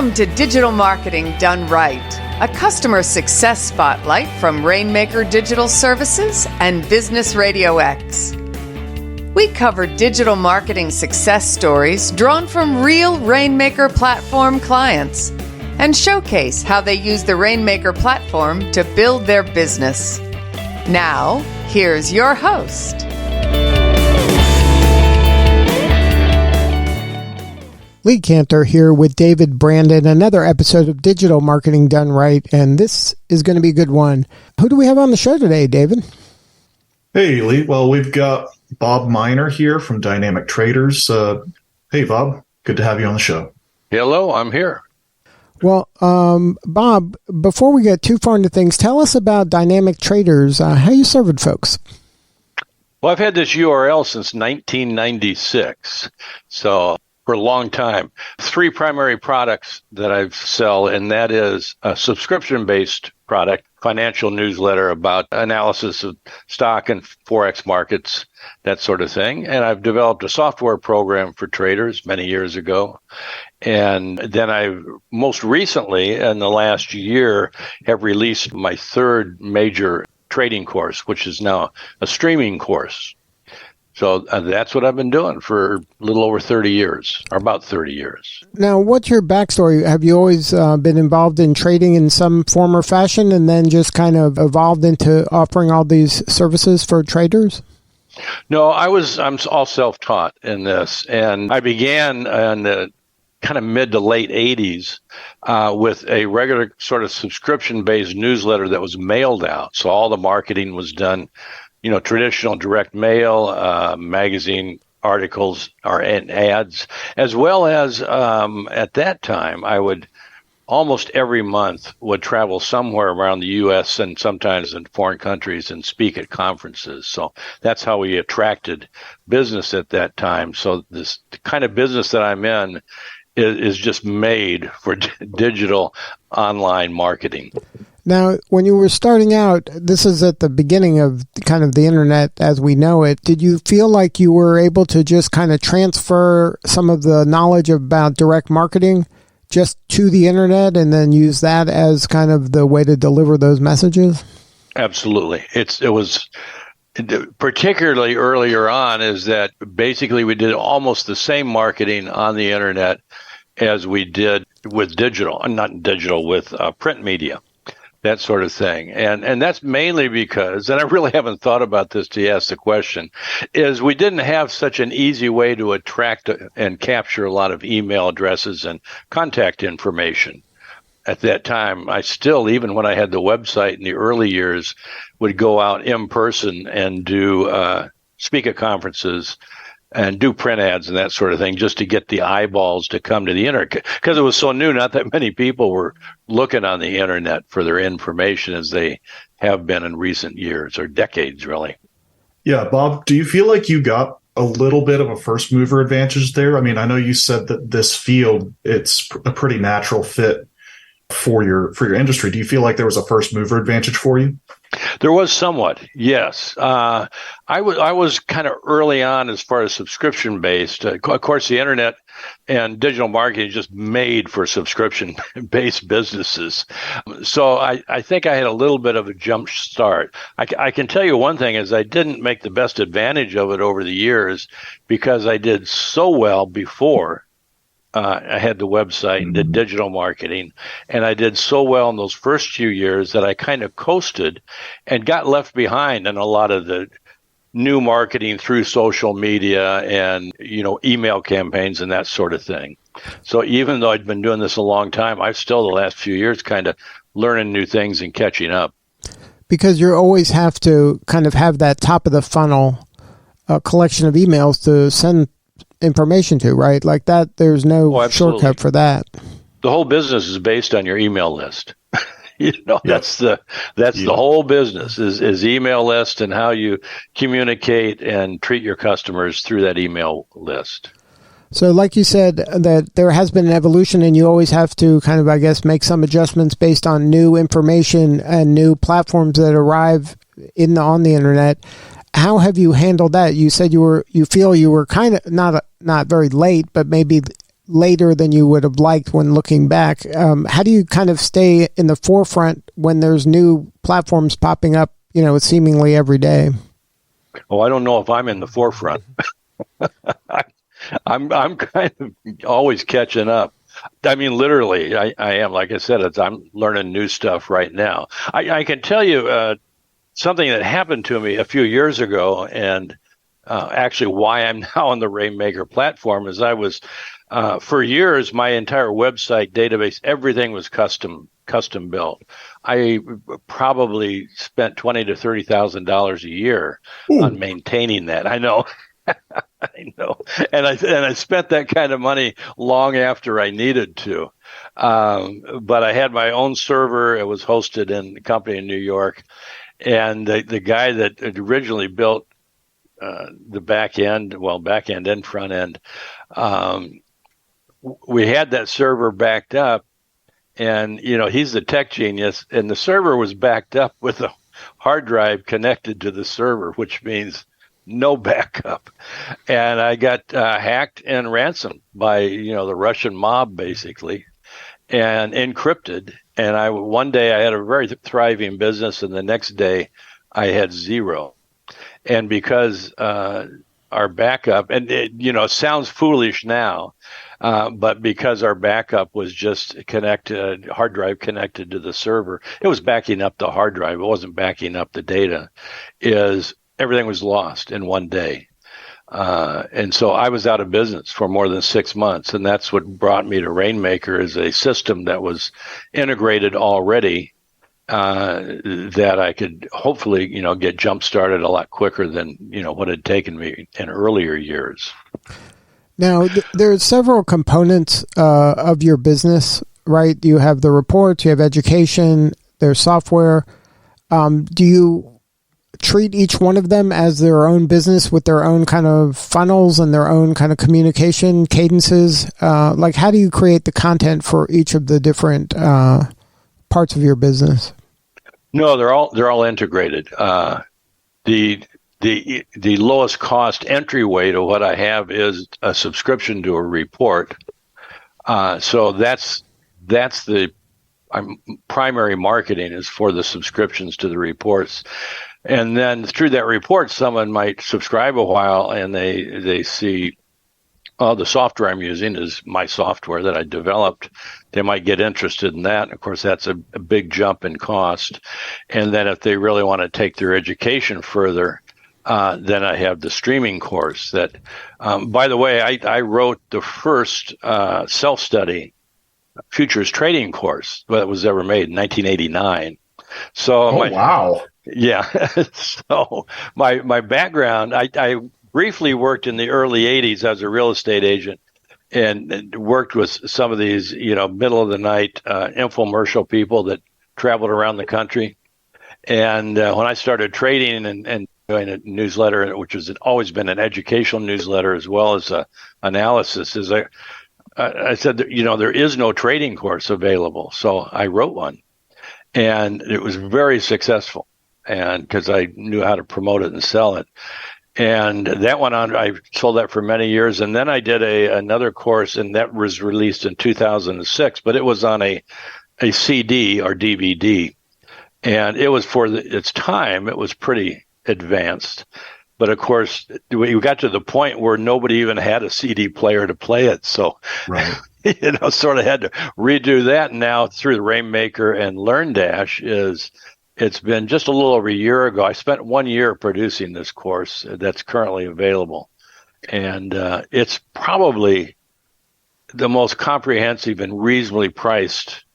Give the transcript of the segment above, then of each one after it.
Welcome to Digital Marketing Done Right, a customer success spotlight from Rainmaker Digital Services and Business RadioX. We cover digital marketing success stories drawn from real Rainmaker platform clients and showcase how they use the Rainmaker platform to build their business. Now, here's your host. Lee Kantor here with David Brandon, another episode of Digital Marketing Done Right, and this is going to be a good one. Who do we have on the show today, David? Hey, Lee. Well, we've got Bob Miner here from Dynamic Traders. Hey, Bob. Good to have you on the show. Hello, I'm here. Well, Bob, before we get too far into things, tell us about Dynamic Traders. How you serving folks? Well, I've had this URL since 1996, so for a long time. 3 primary products that I sell, and that is a subscription-based product, financial newsletter about analysis of stock and Forex markets, that sort of thing. And I've developed a software program for traders many years ago. And then I've most recently, in the last year, have released my 3rd major trading course, which is now a streaming course. So that's what I've been doing for a little over 30 years, or about 30 years. Now, what's your backstory? Have you always been involved in trading in some form or fashion and then just kind of evolved into offering all these services for traders? No, I'm all self-taught in this. And I began in the kind of mid to late 80s with a regular sort of subscription-based newsletter that was mailed out. So all the marketing was done, traditional direct mail, magazine articles and ads, as well as at that time, I would almost every month would travel somewhere around the U.S. and sometimes in foreign countries and speak at conferences. So that's how we attracted business at that time. So this kind of business that I'm in is just made for digital online marketing. Now, when you were starting out, this is at the beginning of kind of the internet as we know it. Did you feel like you were able to just kind of transfer some of the knowledge about direct marketing just to the internet and then use that as kind of the way to deliver those messages? Absolutely. It was particularly earlier on is that basically we did almost the same marketing on the internet as we did with with print media. That sort of thing. And that's mainly because, and I really haven't thought about this till you asked the question, is we didn't have such an easy way to attract and capture a lot of email addresses and contact information. At that time, I still, even when I had the website in the early years, would go out in person and do speak at conferences and do print ads and that sort of thing just to get the eyeballs to come to the internet. Because it was so new, not that many people were looking on the internet for their information as they have been in recent years or decades, really. Yeah, Bob, do you feel like you got a little bit of a first mover advantage there? I mean, I know you said that this field, it's a pretty natural fit for your industry. Do you feel like there was a first mover advantage for you? There was somewhat, yes. I was kind of early on as far as subscription-based. Of course, the internet and digital marketing is just made for subscription-based businesses. So I think I had a little bit of a jump start. I can tell you one thing is I didn't make the best advantage of it over the years because I did so well before. I had the website and did digital marketing, and I did so well in those first few years that I kind of coasted and got left behind in a lot of the new marketing through social media and, email campaigns and that sort of thing. So even though I'd been doing this a long time, I've still the last few years kind of learning new things and catching up. Because you always have to kind of have that top of the funnel collection of emails to send information to, right? Like that, there's no shortcut for that. The whole business is based on your email list. That's the whole business is email list and how you communicate and treat your customers through that email list. So like you said, that there has been an evolution and you always have to kind of, I guess, make some adjustments based on new information and new platforms that arrive on the internet. How have you handled that? You said you feel you were kind of not very late, but maybe later than you would have liked when looking back. How do you kind of stay in the forefront when there's new platforms popping up, seemingly every day? Oh, I don't know if I'm in the forefront. I'm kind of always catching up. I mean, literally, I am. Like I said, I'm learning new stuff right now. I can tell you something that happened to me a few years ago, and actually why I'm now on the Rainmaker platform is I was, for years, my entire website database, everything was custom built. I probably spent $20,000 to $30,000 a year on maintaining that. I know. I know, and I spent that kind of money long after I needed to. But I had my own server. It was hosted in the company in New York, and the guy that originally built the back end and front end, we had that server backed up, and he's the tech genius, and the server was backed up with a hard drive connected to the server, which means no backup. And I got hacked and ransomed by, the Russian mob, basically, and encrypted. And one day I had a very thriving business, and the next day I had zero. And because our backup, and it sounds foolish now, but because our backup was just hard drive connected to the server, it was backing up the hard drive. It wasn't backing up the data. Everything was lost in one day. And so I was out of business for more than 6 months. And that's what brought me to Rainmaker, is a system that was integrated already, that I could hopefully, get jump started a lot quicker than, what had taken me in earlier years. Now, there are several components of your business, right? You have the reports, you have education, there's software. Do you treat each one of them as their own business with their own kind of funnels and their own kind of communication cadences? Like, how do you create the content for each of the different parts of your business? No, they're all integrated. The lowest cost entryway to what I have is a subscription to a report. So that's the primary marketing is for the subscriptions to the reports. And then through that report, someone might subscribe a while and they see, oh, the software I'm using is my software that I developed. They might get interested in that. And of course, that's a big jump in cost. And then if they really want to take their education further, then I have the streaming course that, by the way, I wrote the first self-study futures trading course that was ever made in 1989. So, wow. Yeah. So my background, I briefly worked in the early 80s as a real estate agent and worked with some of these, middle of the night infomercial people that traveled around the country. And when I started trading and doing a newsletter, which has always been an educational newsletter as well as analysis, I said that, there is no trading course available. So I wrote one, and it was very successful. And because I knew how to promote it and sell it. And that went on, I sold that for many years. And then I did another course, and that was released in 2006, but it was on a CD or DVD. And it was for its time, it was pretty advanced. But of course, we got to the point where nobody even had a CD player to play it. So, right. Sort of had to redo that. And now through the Rainmaker and LearnDash it's been just a little over a year ago. I spent 1 year producing this course that's currently available. And it's probably the most comprehensive and reasonably priced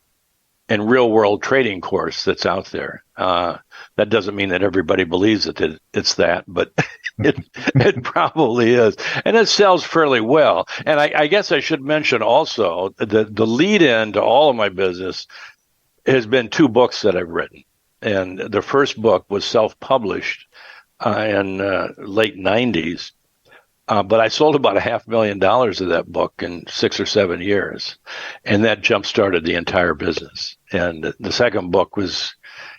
and real-world trading course that's out there. That doesn't mean that everybody believes that it's that, but it probably is. And it sells fairly well. And I guess I should mention also the lead-in to all of my business has been 2 books that I've written. And the first book was self-published in late 90s. But I sold about $500,000 of that book in 6 or 7 years. And that jump-started the entire business. And the second book was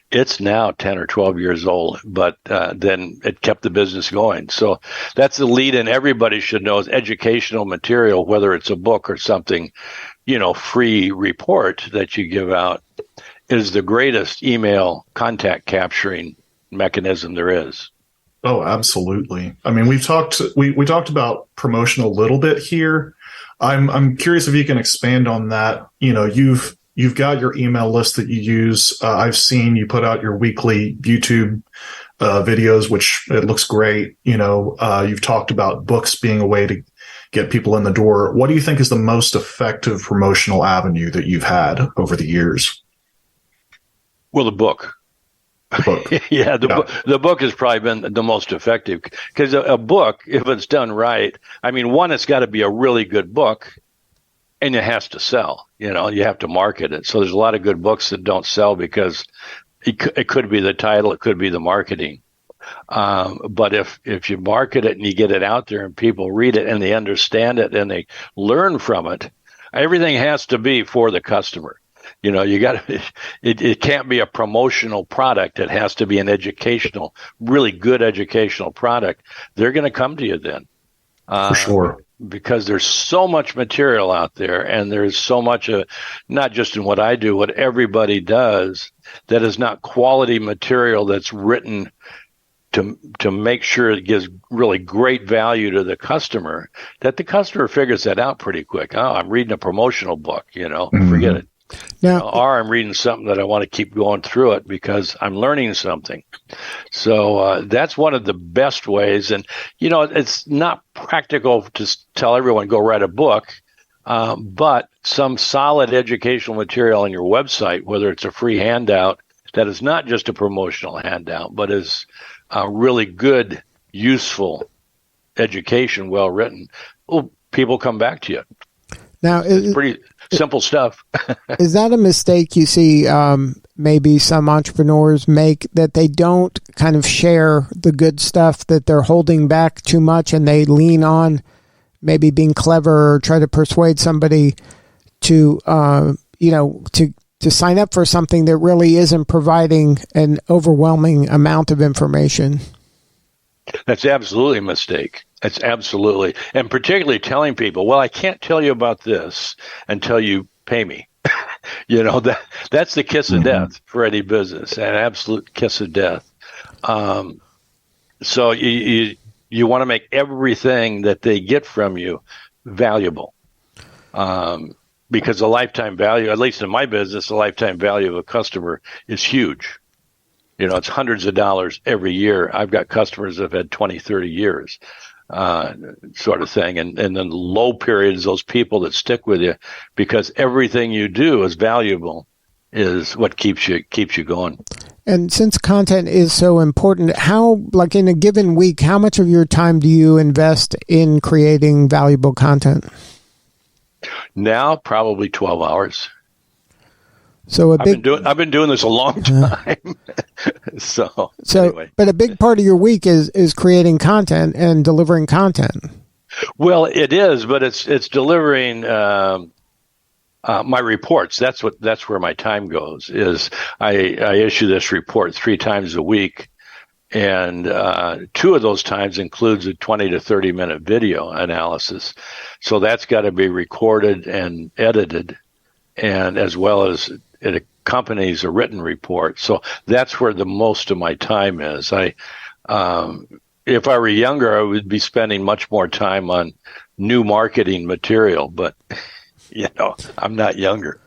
It's now 10 or 12 years old, but then it kept the business going. So that's the lead, and everybody should know is educational material, whether it's a book or something, free report that you give out is the greatest email contact capturing mechanism there is. Oh, absolutely. I mean, we talked about promotion a little bit here. I'm curious if you can expand on that. You've got your email list that you use. I've seen you put out your weekly YouTube videos, which it looks great. You've talked about books being a way to get people in the door. What do you think is the most effective promotional avenue that you've had over the years? Well, the book. The book has probably been the most effective, because a book, if it's done right, I mean, one, it's got to be a really good book, and it has to sell. You have to market it. So there's a lot of good books that don't sell because it could be the title, it could be the marketing. But if you market it and you get it out there and people read it and they understand it and they learn from it, everything has to be for the customer. It can't be a promotional product. It has to be an educational, really good educational product. They're going to come to you then. For sure. Because there's so much material out there, and there's so much, not just in what I do, what everybody does, that is not quality material that's written to make sure it gives really great value to the customer, that the customer figures that out pretty quick. Oh, I'm reading a promotional book, forget it. Now, Or I'm reading something that I want to keep going through it because I'm learning something. So that's one of the best ways. And, it's not practical to tell everyone go write a book, but some solid educational material on your website, whether it's a free handout that is not just a promotional handout, but is a really good, useful education, well written, people come back to you. Now, it's pretty simple stuff. Is that a mistake you see maybe some entrepreneurs make, that they don't kind of share the good stuff, that they're holding back too much and they lean on maybe being clever or try to persuade somebody to, to sign up for something that really isn't providing an overwhelming amount of information? That's absolutely a mistake. It's absolutely. And particularly telling people, well, I can't tell you about this until you pay me. That's the kiss of death for any business, an absolute kiss of death. So you want to make everything that they get from you valuable. Because the lifetime value, at least in my business, the lifetime value of a customer is huge. It's hundreds of dollars every year. I've got customers that have had 20, 30 years, sort of thing. And then the low periods, those people that stick with you because everything you do is valuable, is what keeps you going. And since content is so important, how, like in a given week, how much of your time do you invest in creating valuable content? Now, probably 12 hours. So I've been doing this a long time. So anyway. But a big part of your week is creating content and delivering content. Well, it is, but it's delivering my reports. That's where my time goes. Is I issue this report 3 times a week, and 2 of those times includes a 20 to 30 minute video analysis. So that's got to be recorded and edited, and as well as it accompanies a written report. So that's where the most of my time is. If I were younger, I would be spending much more time on new marketing material, but I'm not younger.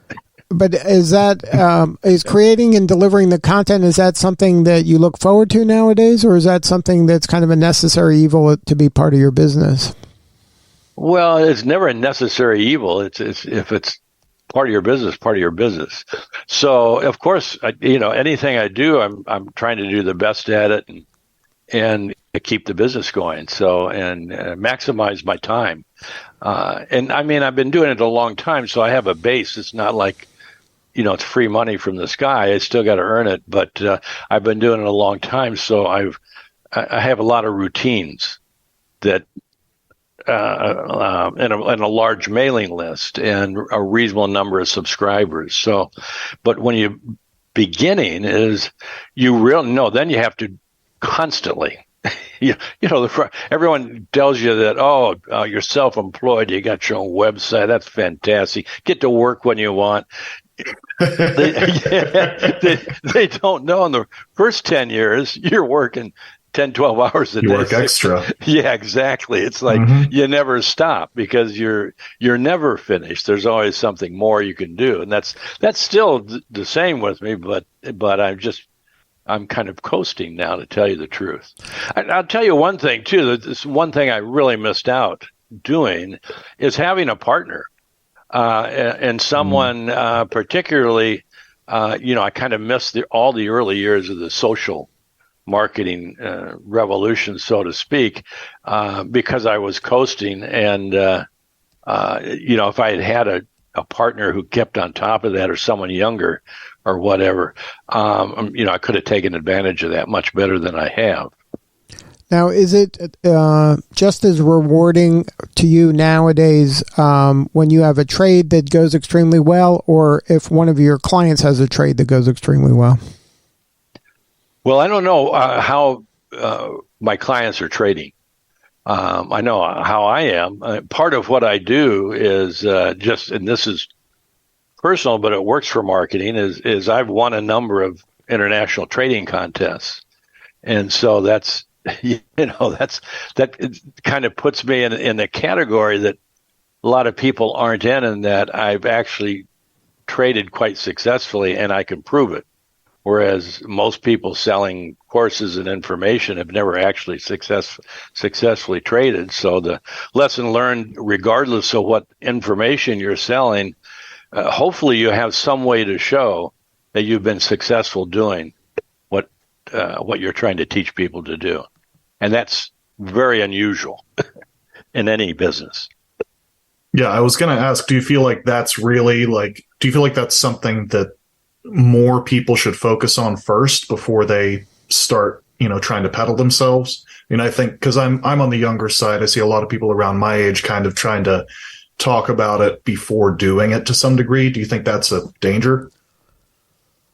But is that is creating and delivering the content, is that something that you look forward to nowadays, or is that something that's kind of a necessary evil to be part of your business? Well, it's never a necessary evil. It's if it's part of your business. So of course, anything I do, I'm trying to do the best at it and keep the business going. So, and maximize my time. And I mean, I've been doing it a long time, so I have a base. It's not like, it's free money from the sky. I still got to earn it, but I've been doing it a long time. So I have a lot of routines that, and a large mailing list and a reasonable number of subscribers. So, but when you beginning is you really know. Then you have to constantly. Everyone tells you that, you're self-employed, you got your own website, that's fantastic. Get to work when you want. They don't know in the first 10 years, you're working 10, 12 hours a day. You work extra. Yeah, exactly. It's like you never stop because you're never finished. There's always something more you can do. And that's still the same with me, but I'm kind of coasting now, to tell you the truth. I'll tell you one thing, too. This one thing I really missed out doing is having a partner and someone particularly, I kind of missed all the early years of the social marketing revolution, so to speak, because I was coasting. And, if I had a partner who kept on top of that, or someone younger or whatever, I could have taken advantage of that much better than I have. Now, is it just as rewarding to you nowadays when you have a trade that goes extremely well, or if one of your clients has a trade that goes extremely well? Well, I don't know how my clients are trading. I know how I am. Part of what I do is and this is personal, but it works for marketing, is I've won a number of international trading contests. And so that kind of puts me in the category that a lot of people aren't in that I've actually traded quite successfully, and I can prove it. Whereas most people selling courses and information have never actually successfully traded. So the lesson learned, regardless of what information you're selling, hopefully you have some way to show that you've been successful doing what you're trying to teach people to do. And that's very unusual in any business. Yeah, I was going to ask, do you feel like that's something that more people should focus on first before they start, trying to peddle themselves? I mean, I think because I'm on the younger side, I see a lot of people around my age kind of trying to talk about it before doing it to some degree. Do you think that's a danger?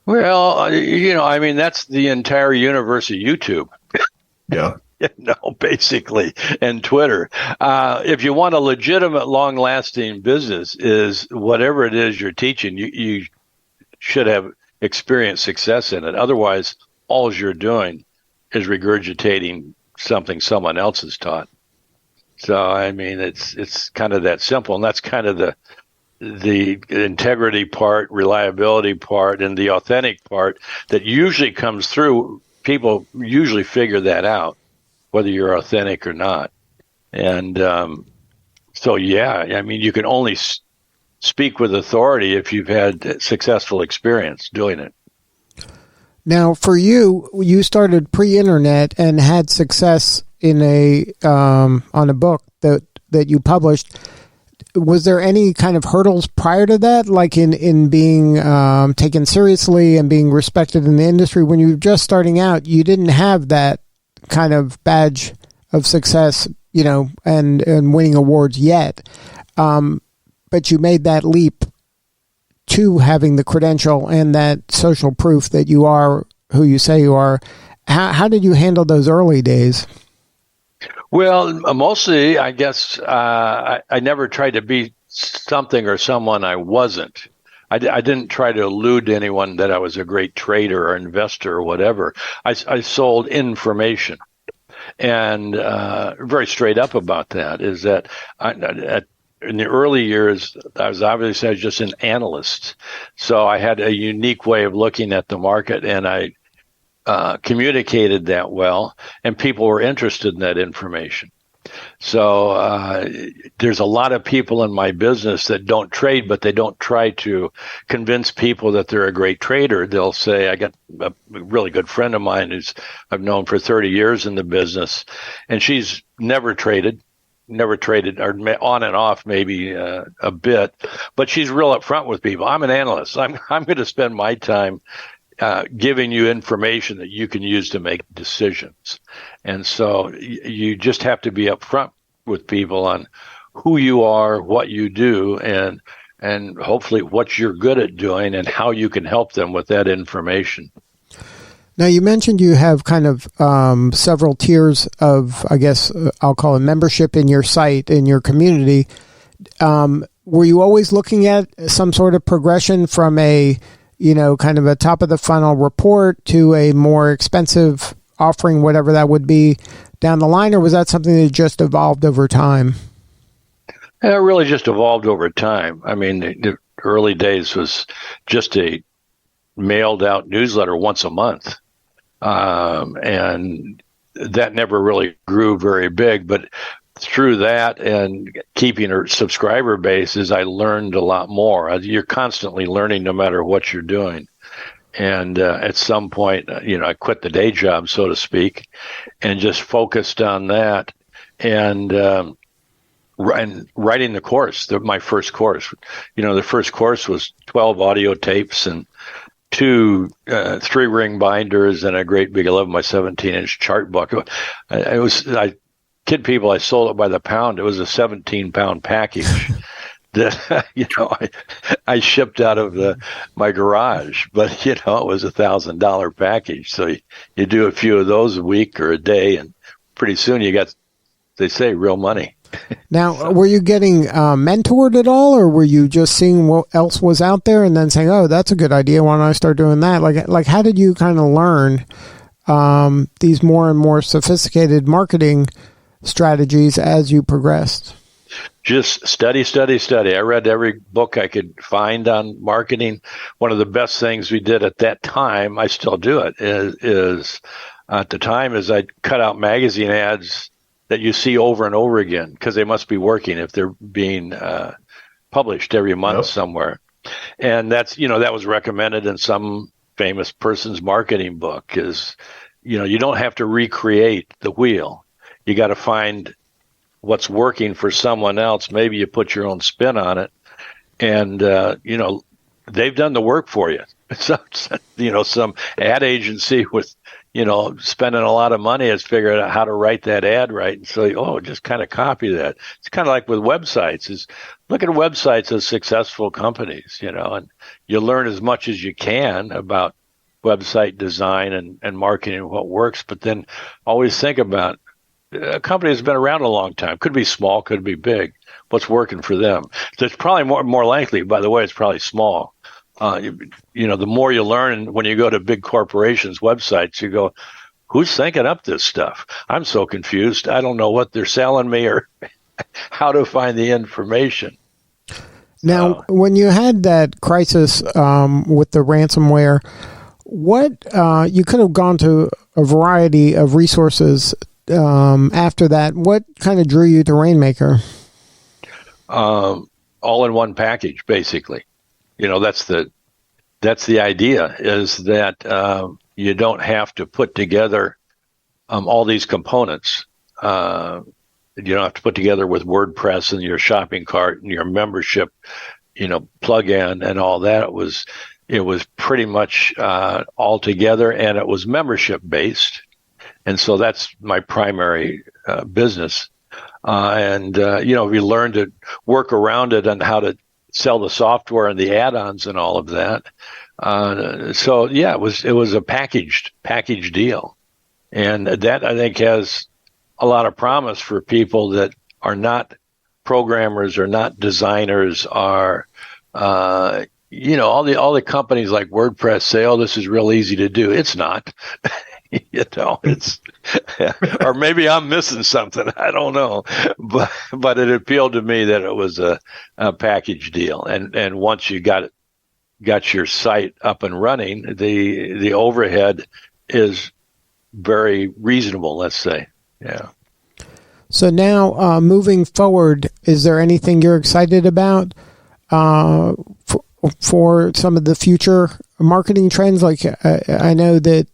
Well, that's the entire universe of YouTube. Yeah. Basically, and Twitter. If you want a legitimate, long-lasting business, is whatever it is you're teaching, you should have experienced success in it. Otherwise, all you're doing is regurgitating something someone else has taught. So, it's kind of that simple, and that's kind of the integrity part, reliability part, and the authentic part that usually comes through. People usually figure that out, whether you're authentic or not. And you can only speak with authority if you've had successful experience doing it. Now, for you started pre-internet and had success in on a book that you published. Was there any kind of hurdles prior to that, like in being taken seriously and being respected in the industry? When you were just starting out, you didn't have that kind of badge of success, and winning awards yet. But you made that leap to having the credential and that social proof that you are who you say you are. How did you handle those early days? Well, mostly, I guess, I never tried to be something or someone I wasn't. I didn't try to allude to anyone that I was a great trader or investor or whatever. I sold information. And very straight up about that is that in the early years, I was just an analyst. So I had a unique way of looking at the market, and I communicated that well, and people were interested in that information. So there's a lot of people in my business that don't trade, but they don't try to convince people that they're a great trader. They'll say, I got a really good friend of mine I've known for 30 years in the business, and she's never traded, or on and off maybe a bit, but she's real upfront with people. I'm an analyst. I'm going to spend my time giving you information that you can use to make decisions. And so you just have to be upfront with people on who you are, what you do, and and hopefully what you're good at doing and how you can help them with that information. Now, you mentioned you have kind of several tiers of, I guess, I'll call it membership in your site, in your community. Were you always looking at some sort of progression from a, kind of a top of the funnel report to a more expensive offering, whatever that would be down the line, or was that something that just evolved over time? It really just evolved over time. I mean, the early days was just a mailed out newsletter once a month. And that never really grew very big, but through that and keeping a subscriber base, I learned a lot more. You're constantly learning no matter what you're doing. And at some point, I quit the day job, so to speak, and just focused on that and writing the course, my first course. The first course was 12 audio tapes and 2 3-ring binders and a great big 11 by 17-inch chart book. I kid people, I sold it by the pound. It was a 17-pound package that I shipped out of my garage, but it was $1,000 package. So you do a few of those a week or a day, and pretty soon you got, they say, real money. Now, were you getting mentored at all, or were you just seeing what else was out there and then saying, "Oh, that's a good idea. Why don't I start doing that?" Like, how did you kind of learn these more and more sophisticated marketing strategies as you progressed? Just study. I read every book I could find on marketing. One of the best things we did at that time, I still do it, is at the time is I'd cut out magazine ads that you see over and over again because they must be working if they're being published every month somewhere. And that's, that was recommended in some famous person's marketing book is, you don't have to recreate the wheel. You got to find what's working for someone else. Maybe you put your own spin on it and, they've done the work for you. So, some ad agency with, spending a lot of money has figured out how to write that ad right. And so, just kind of copy that. It's kind of like with websites is look at websites as successful companies, and you learn as much as you can about website design and marketing and what works. But then always think about a company that's been around a long time. Could be small, could be big. What's working for them? So it's probably more likely, by the way, it's probably small. The more you learn, and when you go to big corporations' websites, you go, who's thinking up this stuff? I'm so confused. I don't know what they're selling me or how to find the information. Now, when you had that crisis with the ransomware, what you could have gone to a variety of resources after that. What kind of drew you to Rainmaker? All in one package, basically. That's the idea is that you don't have to put together all these components. You don't have to put together with WordPress and your shopping cart and your membership, plug-in and all that. It was pretty much all together, and it was membership based. And so that's my primary business. We learned to work around it and how to sell the software and the add-ons and all of that. It was a packaged deal. And that I think has a lot of promise for people that are not programmers or not designers are, all the companies like WordPress say, oh, this is real easy to do. It's not. It's, or maybe I'm missing something. I don't know, but it appealed to me that it was a package deal. And once you got your site up and running, the overhead is very reasonable, let's say. Yeah. So now, moving forward, is there anything you're excited about for some of the future marketing trends? Like, I know that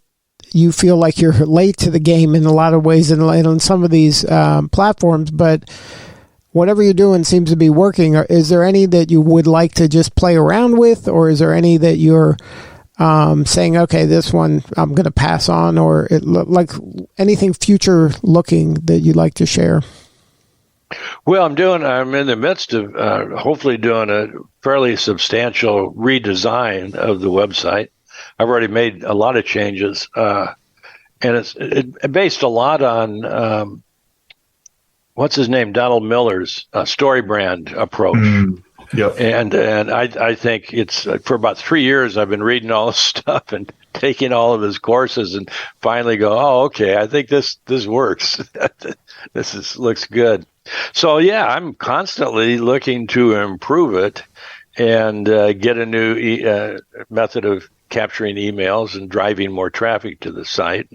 you feel like you're late to the game in a lot of ways and on some of these platforms, but whatever you're doing seems to be working. Is there any that you would like to just play around with, or is there any that you're saying, okay, this one I'm going to pass on, or like anything future looking that you'd like to share? Well, I'm in the midst of hopefully doing a fairly substantial redesign of the website. I've already made a lot of changes, and it's based a lot on what's his name, Donald Miller's story brand approach. Yep. And I think it's for about 3 years I've been reading all this stuff and taking all of his courses and finally go, oh, okay, I think this works. Looks good. So yeah, I'm constantly looking to improve it and get a new method of capturing emails and driving more traffic to the site.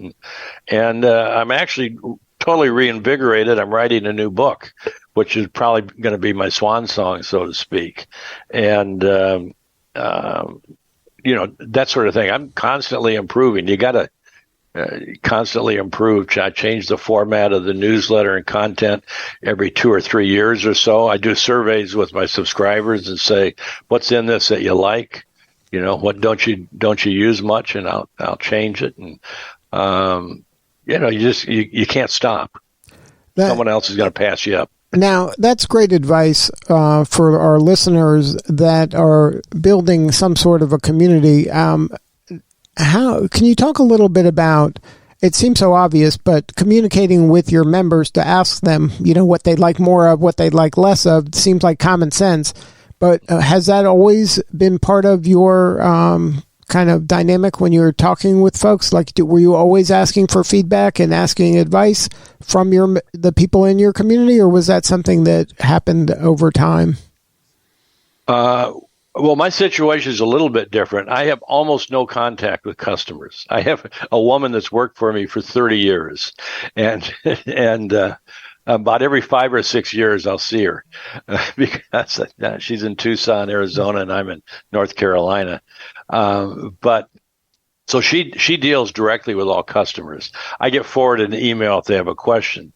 And I'm actually totally reinvigorated. I'm writing a new book, which is probably going to be my swan song, so to speak. And, that sort of thing. I'm constantly improving. You got to constantly improve. I change the format of the newsletter and content every 2 or 3 years or so. I do surveys with my subscribers and say, what's in this that you like? What don't you use much? And I'll change it. And, you can't stop. Someone else is going to pass you up. Now, that's great advice for our listeners that are building some sort of a community. How can you talk a little bit about, it seems so obvious, but communicating with your members to ask them, what they'd like more of, what they'd like less of, seems like common sense. But has that always been part of your kind of dynamic when you're talking with folks? Like, were you always asking for feedback and asking advice from the people in your community, or was that something that happened over time? Well, my situation is a little bit different. I have almost no contact with customers. I have a woman that's worked for me for 30 years, and about every 5 or 6 years I'll see her because she's in Tucson, Arizona, and I'm in North Carolina. But so she deals directly with all customers. I get forwarded an email if they have a question.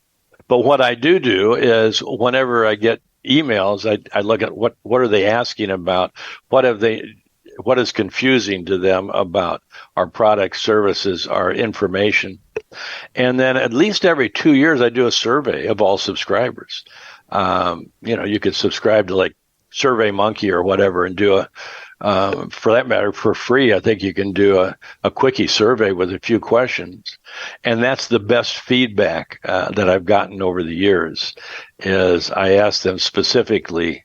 But what I do is whenever I get emails, I look at what are they asking about? What is confusing to them about our products, services, our information? And then at least every 2 years, I do a survey of all subscribers. You could subscribe to like SurveyMonkey or whatever and do for that matter, for free. I think you can do a quickie survey with a few questions. And that's the best feedback that I've gotten over the years is I ask them specifically,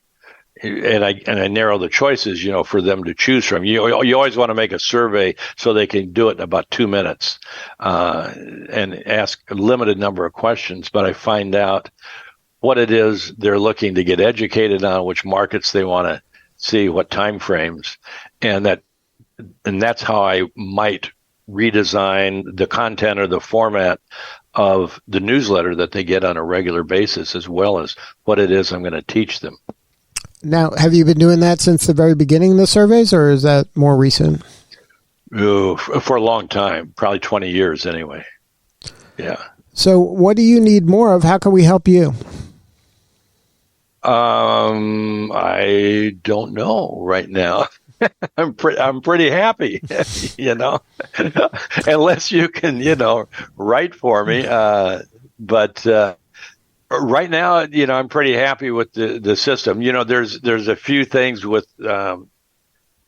and I narrow the choices, for them to choose from. You always want to make a survey so they can do it in about 2 minutes and ask a limited number of questions. But I find out what it is they're looking to get educated on, which markets they want to see, what time frames, and that's how I might redesign the content or the format of the newsletter that they get on a regular basis, as well as what it is I'm going to teach them. Now, have you been doing that since the very beginning of the surveys, or is that more recent? For a long time, probably 20 years anyway. Yeah. So what do you need more of? How can we help you? I don't know right now. I'm pretty happy, unless you can, write for me. But right now, I'm pretty happy with the system. There's a few things with the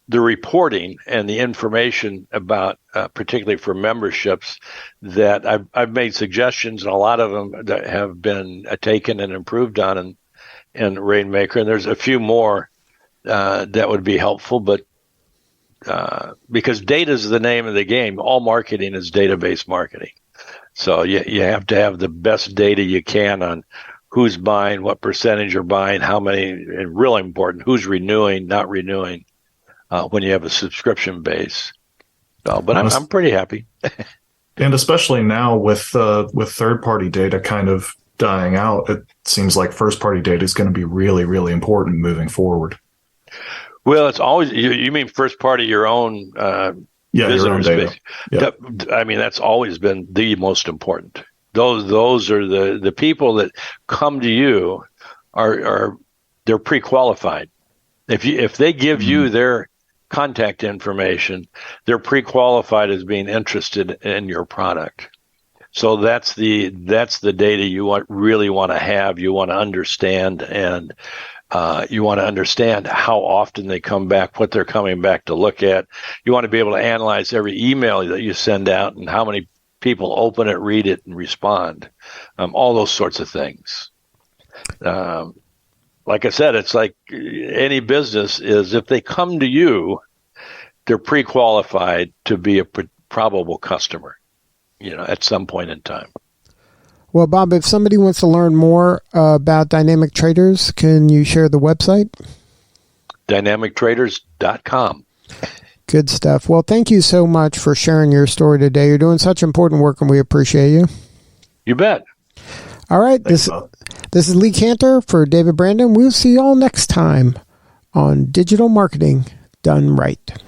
reporting and the information about, particularly for memberships, that I've made suggestions, and a lot of them that have been taken and improved on in Rainmaker, and there's a few more that would be helpful, but because data is the name of the game, all marketing is database marketing. So you have to have the best data you can on who's buying, what percentage are buying, how many, and really important, who's renewing, not renewing, when you have a subscription base. So, but I'm pretty happy. And especially now with third-party data kind of dying out, it seems like first-party data is going to be really, really important moving forward. Well, it's always, you mean first-party, your own your own data. Yep. I mean, that's always been the most important. Those are the people that come to you they're pre-qualified. If they give you their contact information, they're pre-qualified as being interested in your product. So that's the data you really want to have. You want to understand, and you want to understand how often they come back, what they're coming back to look at. You want to be able to analyze every email that you send out and how many people open it, read it, and respond. All those sorts of things. Like I said, it's like any business is, if they come to you, they're pre-qualified to be a probable customer, at some point in time. Well, Bob, if somebody wants to learn more about Dynamic Traders, can you share the website? DynamicTraders.com. Good stuff. Well, thank you so much for sharing your story today. You're doing such important work, and we appreciate you. You bet. All right. Thanks, This is Lee Kantor for David Brandon. We'll see you all next time on Digital Marketing Done Right.